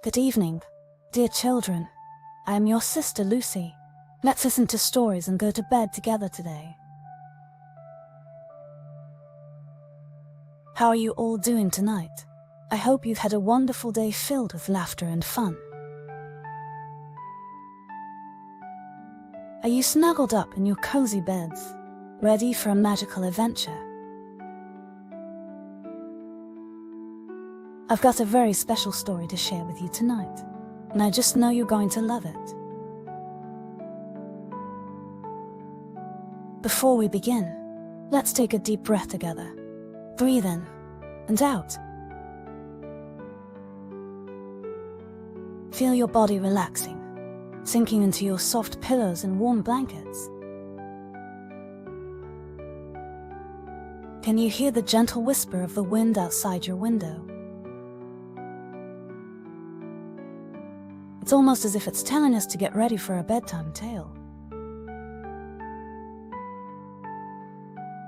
Good evening, dear children. I am your sister Lucy. Let's listen to stories and go to bed together today. How are you all doing tonight? I hope you've had a wonderful day filled with laughter and fun. Are you snuggled up in your cozy beds, ready for a magical adventure? I've got a very special story to share with you tonight, and I just know you're going to love it. Before we begin, let's take a deep breath together. Breathe in and out. Feel your body relaxing, sinking into your soft pillows and warm blankets. Can you hear the gentle whisper of the wind outside your window? It's almost as if it's telling us to get ready for a bedtime tale.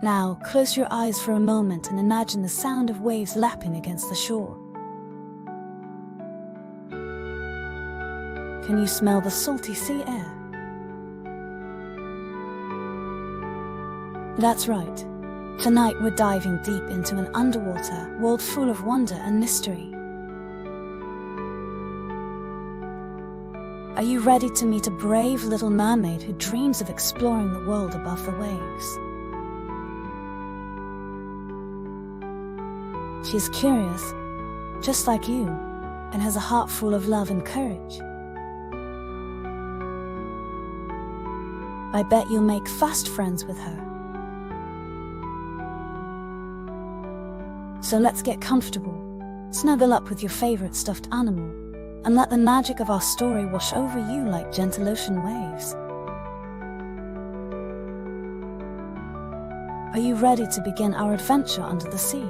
Now, close your eyes for a moment and imagine the sound of waves lapping against the shore. Can you smell the salty sea air? That's right. Tonight we're diving deep into an underwater world full of wonder and mystery. Are you ready to meet a brave little mermaid who dreams of exploring the world above the waves? She's curious, just like you, and has a heart full of love and courage. I bet you'll make fast friends with her. So let's get comfortable, snuggle up with your favorite stuffed animal, and let the magic of our story wash over you like gentle ocean waves. Are you ready to begin our adventure under the sea?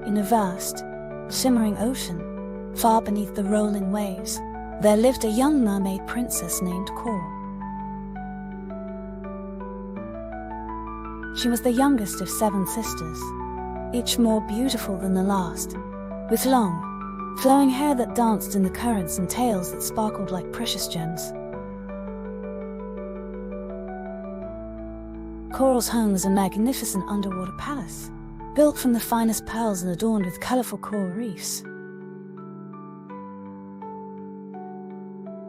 In a vast, shimmering ocean, far beneath the rolling waves, there lived a young mermaid princess named Coral. She was the youngest of 7 sisters, each more beautiful than the last, with long, flowing hair that danced in the currents and tails that sparkled like precious gems. Coral's home was a magnificent underwater palace, built from the finest pearls and adorned with colorful coral reefs.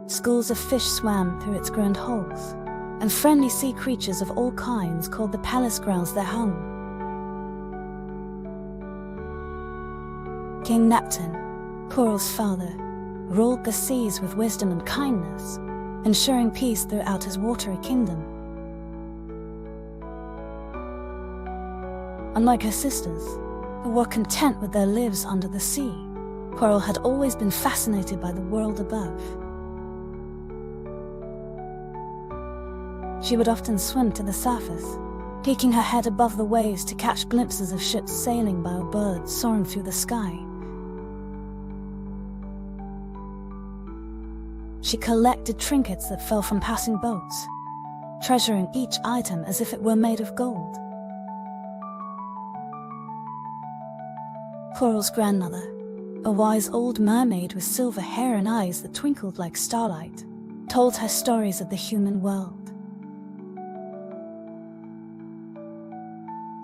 Schools of fish swam through its grand halls, and friendly sea creatures of all kinds called the palace grounds their home. King Neptune, Coral's father, ruled the seas with wisdom and kindness, ensuring peace throughout his watery kingdom. Unlike her sisters, who were content with their lives under the sea, Coral had always been fascinated by the world above. She would often swim to the surface, peeking her head above the waves to catch glimpses of ships sailing by or birds soaring through the sky. She collected trinkets that fell from passing boats, treasuring each item as if it were made of gold. Coral's grandmother, a wise old mermaid with silver hair and eyes that twinkled like starlight, told her stories of the human world.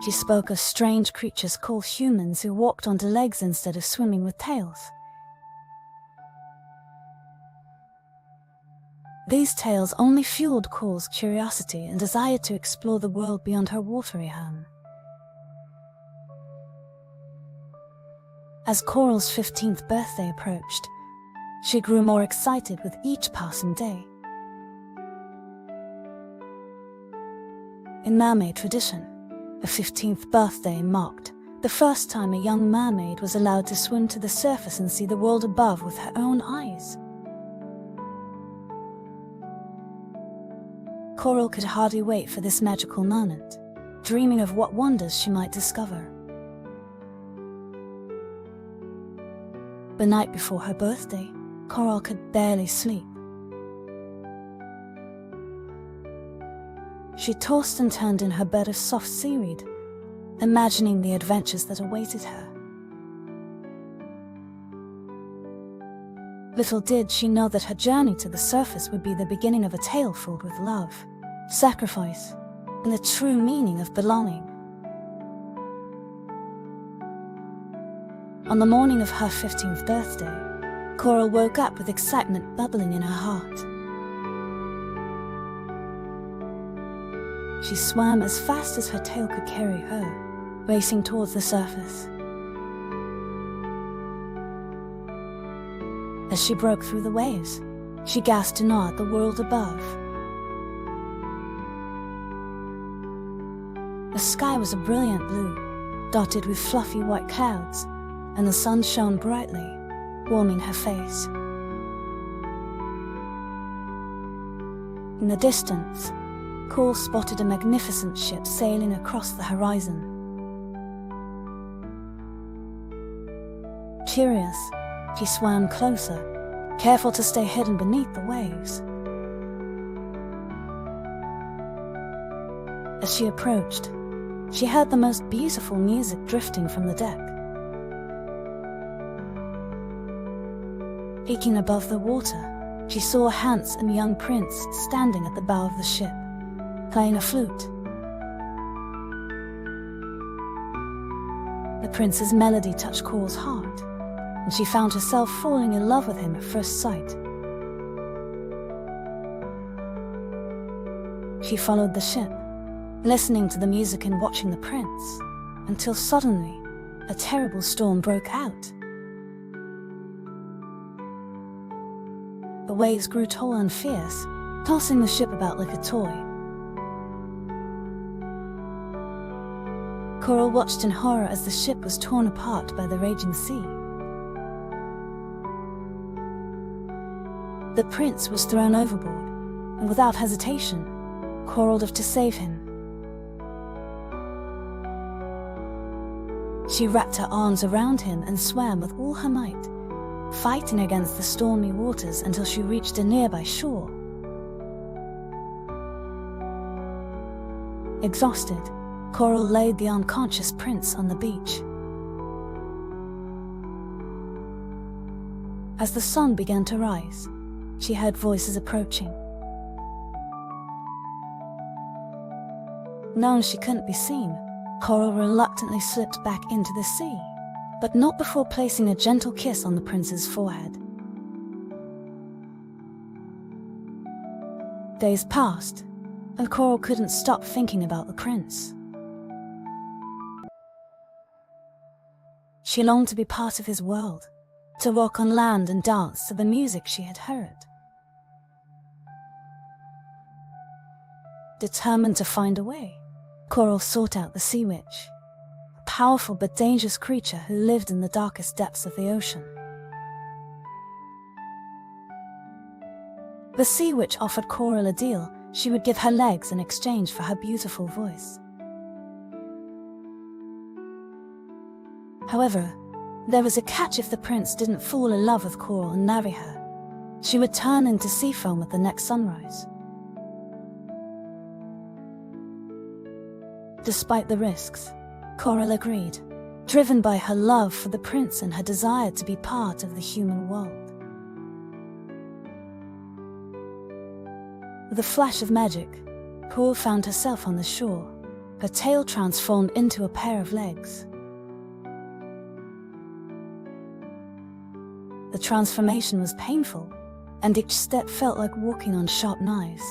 She spoke of strange creatures called humans who walked onto legs instead of swimming with tails. These tales only fueled Coral's curiosity and desire to explore the world beyond her watery home. As Coral's 15th birthday approached, she grew more excited with each passing day. In mermaid tradition, a 15th birthday marked the first time a young mermaid was allowed to swim to the surface and see the world above with her own eyes. Coral could hardly wait for this magical moment, dreaming of what wonders she might discover. The night before her birthday, Coral could barely sleep. She tossed and turned in her bed of soft seaweed, imagining the adventures that awaited her. Little did she know that her journey to the surface would be the beginning of a tale filled with love, sacrifice, and the true meaning of belonging. On the morning of her 15th birthday, Coral woke up with excitement bubbling in her heart. She swam as fast as her tail could carry her, racing towards the surface. As she broke through the waves, she gasped in awe at the world above. The sky was a brilliant blue, dotted with fluffy white clouds, and the sun shone brightly, warming her face. In the distance, Coral spotted a magnificent ship sailing across the horizon. Curious, she swam closer, careful to stay hidden beneath the waves. As she approached, she heard the most beautiful music drifting from the deck. Peeking above the water, she saw a handsome young prince standing at the bow of the ship, playing a flute. The prince's melody touched Coral's heart, and she found herself falling in love with him at first sight. She followed the ship, listening to the music and watching the prince, until suddenly, a terrible storm broke out. The waves grew tall and fierce, tossing the ship about like a toy. Coral watched in horror as the ship was torn apart by the raging sea. The prince was thrown overboard, and without hesitation, Coral dove to save him. She wrapped her arms around him and swam with all her might, fighting against the stormy waters until she reached a nearby shore. Exhausted, Coral laid the unconscious prince on the beach. As the sun began to rise, she heard voices approaching. Knowing she couldn't be seen, Coral reluctantly slipped back into the sea, but not before placing a gentle kiss on the prince's forehead. Days passed, and Coral couldn't stop thinking about the prince. She longed to be part of his world, to walk on land and dance to the music she had heard. Determined to find a way, Coral sought out the sea witch, a powerful but dangerous creature who lived in the darkest depths of the ocean. The sea witch offered Coral a deal. She would give her legs in exchange for her beautiful voice. However, there was a catch. If the prince didn't fall in love with Coral and marry her, she would turn into sea foam at the next sunrise. Despite the risks, Coral agreed, driven by her love for the prince and her desire to be part of the human world. With a flash of magic, Coral found herself on the shore, her tail transformed into a pair of legs. The transformation was painful, and each step felt like walking on sharp knives,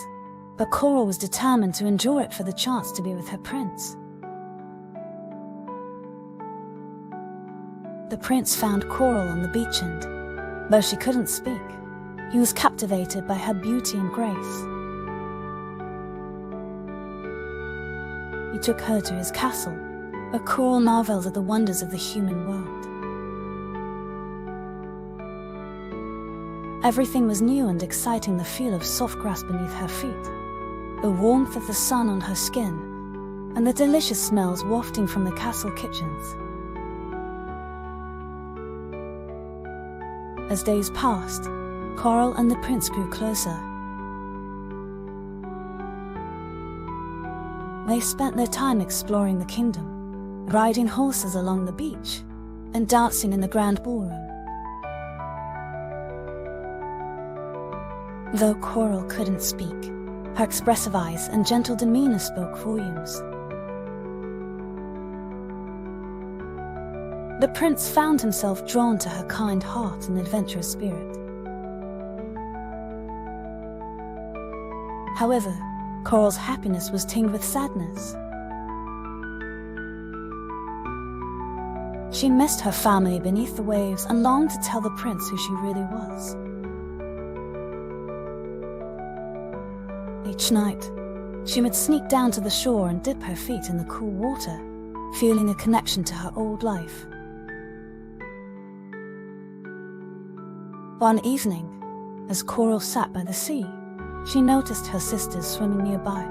but Coral was determined to endure it for the chance to be with her prince. The prince found Coral on the beach and, though she couldn't speak, he was captivated by her beauty and grace. He took her to his castle, where Coral marveled at the wonders of the human world. Everything was new and exciting: the feel of soft grass beneath her feet, the warmth of the sun on her skin, and the delicious smells wafting from the castle kitchens. As days passed, Coral and the prince grew closer. They spent their time exploring the kingdom, riding horses along the beach, and dancing in the grand ballroom. Though Coral couldn't speak, her expressive eyes and gentle demeanor spoke volumes. The prince found himself drawn to her kind heart and adventurous spirit. However, Coral's happiness was tinged with sadness. She missed her family beneath the waves and longed to tell the prince who she really was. Each night, she would sneak down to the shore and dip her feet in the cool water, feeling a connection to her old life. One evening, as Coral sat by the sea, she noticed her sisters swimming nearby.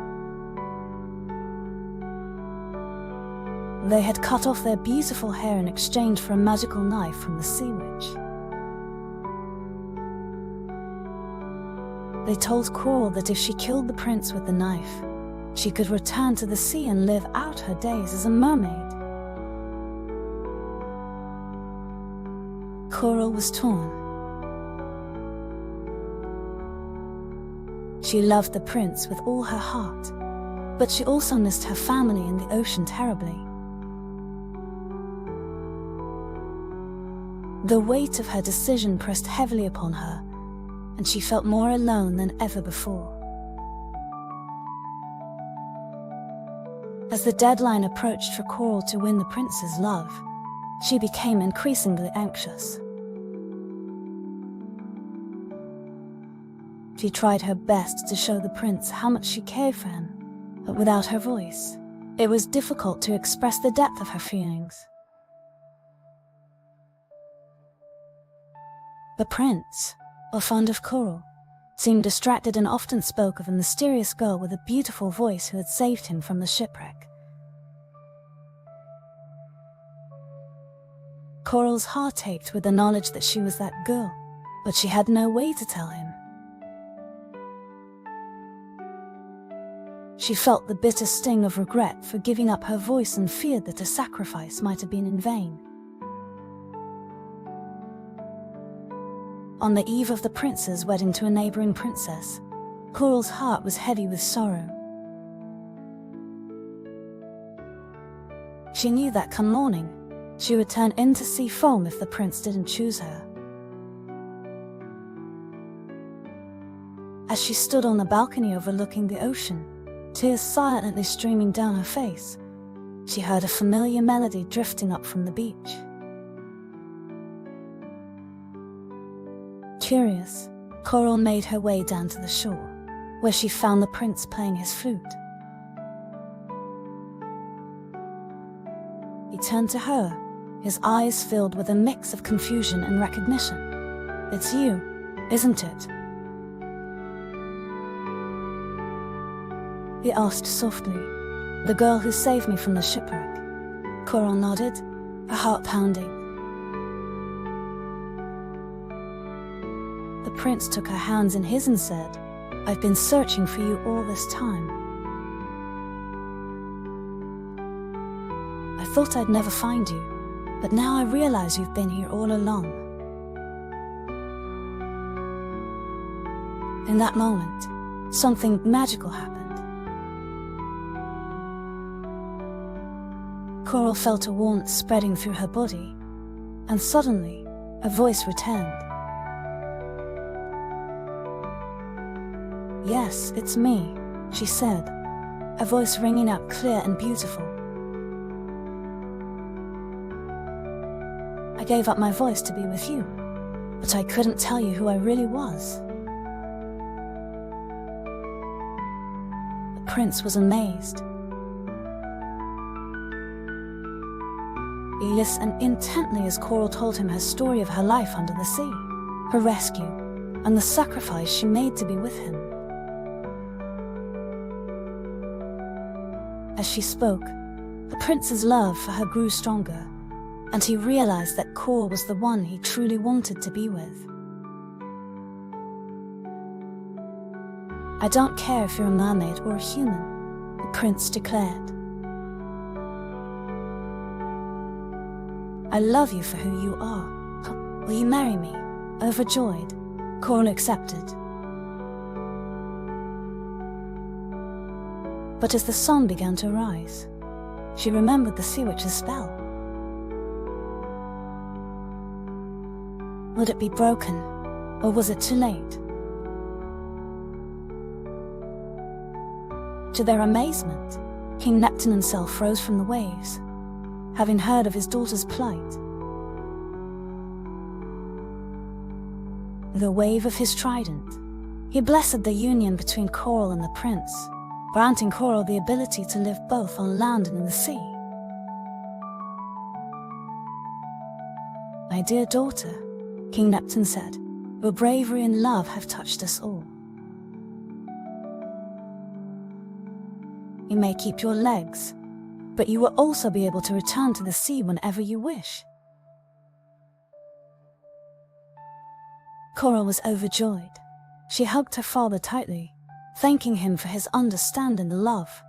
They had cut off their beautiful hair in exchange for a magical knife from the sea witch. They told Coral that if she killed the prince with the knife, she could return to the sea and live out her days as a mermaid. Coral was torn. She loved the prince with all her heart, but she also missed her family in the ocean terribly. The weight of her decision pressed heavily upon her, and she felt more alone than ever before. As the deadline approached for Coral to win the prince's love, she became increasingly anxious. She tried her best to show the prince how much she cared for him, but without her voice, it was difficult to express the depth of her feelings. The prince, while fond of Coral, seemed distracted and often spoke of a mysterious girl with a beautiful voice who had saved him from the shipwreck. Coral's heart ached with the knowledge that she was that girl, but she had no way to tell him. She felt the bitter sting of regret for giving up her voice and feared that her sacrifice might have been in vain. On the eve of the prince's wedding to a neighboring princess, Coral's heart was heavy with sorrow. She knew that come morning, she would turn into sea foam if the prince didn't choose her. As she stood on the balcony overlooking the ocean, tears silently streaming down her face, she heard a familiar melody drifting up from the beach. Curious, Coral made her way down to the shore, where she found the prince playing his flute. He turned to her, his eyes filled with a mix of confusion and recognition. "It's you, isn't it?" he asked softly. "The girl who saved me from the shipwreck." Coral nodded, her heart pounding. The prince took her hands in his and said, "I've been searching for you all this time. I thought I'd never find you, but now I realize you've been here all along." In that moment, something magical happened. Coral felt a warmth spreading through her body, and suddenly, a voice returned. "Yes, it's me," she said, a voice ringing out clear and beautiful. "I gave up my voice to be with you, but I couldn't tell you who I really was." The prince was amazed. He listened intently as Coral told him her story of her life under the sea, her rescue, and the sacrifice she made to be with him. As she spoke, the prince's love for her grew stronger, and he realized that Coral was the one he truly wanted to be with. "I don't care if you're a mermaid or a human," the prince declared. "I love you for who you are. Will you marry me?" Overjoyed, Coral accepted. But as the sun began to rise, she remembered the sea witch's spell. Would it be broken, or was it too late? To their amazement, King Neptune himself rose from the waves, having heard of his daughter's plight. With a wave of his trident, he blessed the union between Coral and the prince, granting Coral the ability to live both on land and in the sea. "My dear daughter," King Neptune said, "your bravery and love have touched us all. You may keep your legs, but you will also be able to return to the sea whenever you wish." Coral was overjoyed. She hugged her father tightly, thanking him for his understanding and love.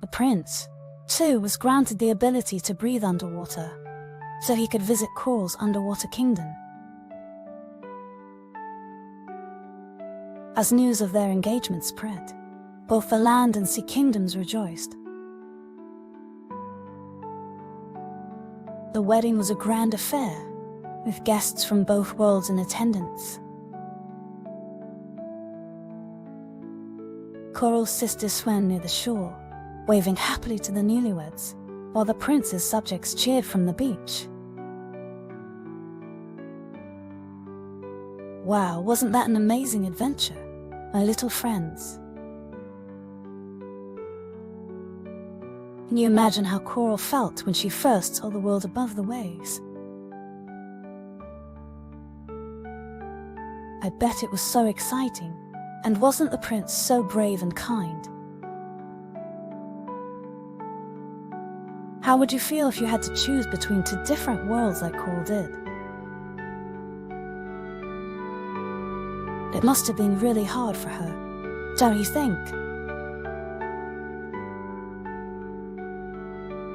The prince, too, was granted the ability to breathe underwater, so he could visit Coral's underwater kingdom. As news of their engagement spread, both the land and sea kingdoms rejoiced. The wedding was a grand affair, with guests from both worlds in attendance. Coral's sister swam near the shore, waving happily to the newlyweds, while the prince's subjects cheered from the beach. Wow, wasn't that an amazing adventure, my little friends? Can you imagine how Coral felt when she first saw the world above the waves? I bet it was so exciting, and wasn't the prince so brave and kind? How would you feel if you had to choose between two different worlds like Coral did? It must have been really hard for her, don't you think?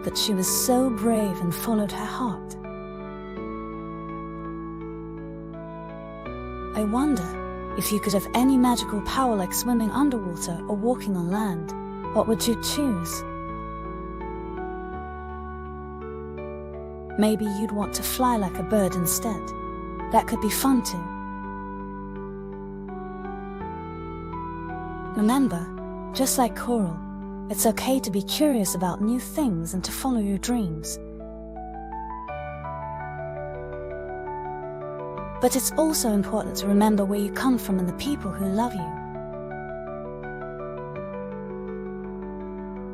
But she was so brave and followed her heart. I wonder, if you could have any magical power like swimming underwater or walking on land, what would you choose? Maybe you'd want to fly like a bird instead. That could be fun too. Remember, just like Coral, it's okay to be curious about new things and to follow your dreams. But it's also important to remember where you come from and the people who love you.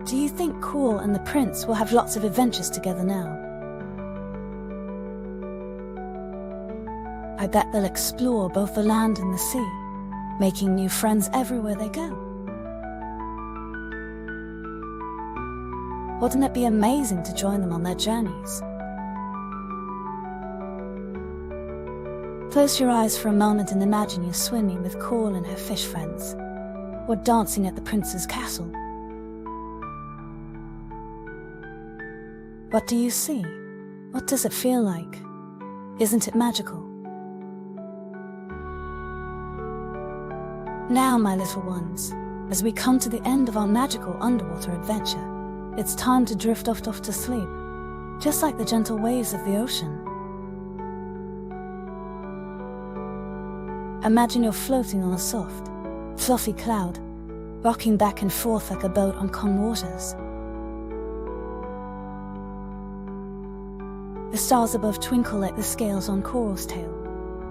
Do you think Coral and the prince will have lots of adventures together now? I bet they'll explore both the land and the sea, making new friends everywhere they go. Wouldn't it be amazing to join them on their journeys? Close your eyes for a moment and imagine you're swimming with Coral and her fish friends, or dancing at the prince's castle. What do you see? What does it feel like? Isn't it magical? Now, my little ones, as we come to the end of our magical underwater adventure, it's time to drift off to sleep, just like the gentle waves of the ocean. Imagine you're floating on a soft, fluffy cloud, rocking back and forth like a boat on calm waters. The stars above twinkle like the scales on Coral's tail,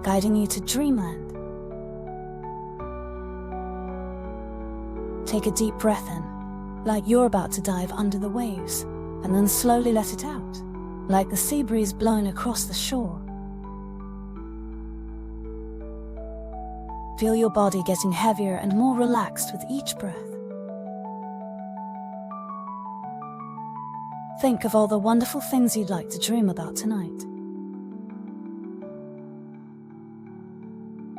guiding you to dreamland. Take a deep breath in, like you're about to dive under the waves, and then slowly let it out, like the sea breeze blowing across the shore. Feel your body getting heavier and more relaxed with each breath. Think of all the wonderful things you'd like to dream about tonight.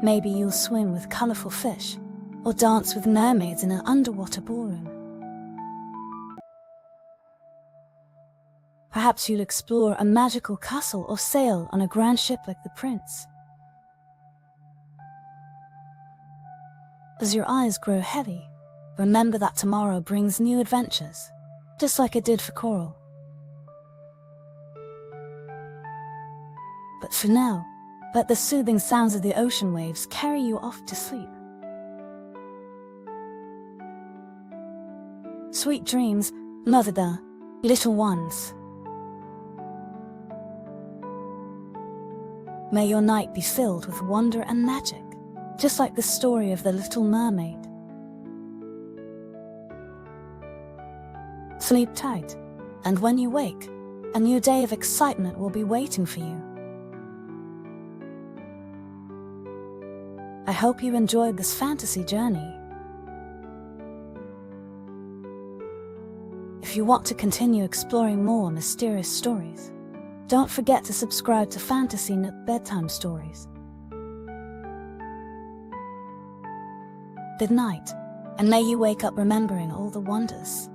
Maybe you'll swim with colorful fish, or dance with mermaids in an underwater ballroom. Perhaps you'll explore a magical castle or sail on a grand ship like the prince. As your eyes grow heavy, remember that tomorrow brings new adventures, just like it did for Coral. But for now, let the soothing sounds of the ocean waves carry you off to sleep. Sweet dreams, mother, little ones. May your night be filled with wonder and magic, just like the story of the Little Mermaid. Sleep tight, and when you wake, a new day of excitement will be waiting for you. I hope you enjoyed this fantasy journey. If you want to continue exploring more mysterious stories, don't forget to subscribe to CuddleUp Bedtime Stories. Good night, and may you wake up remembering all the wonders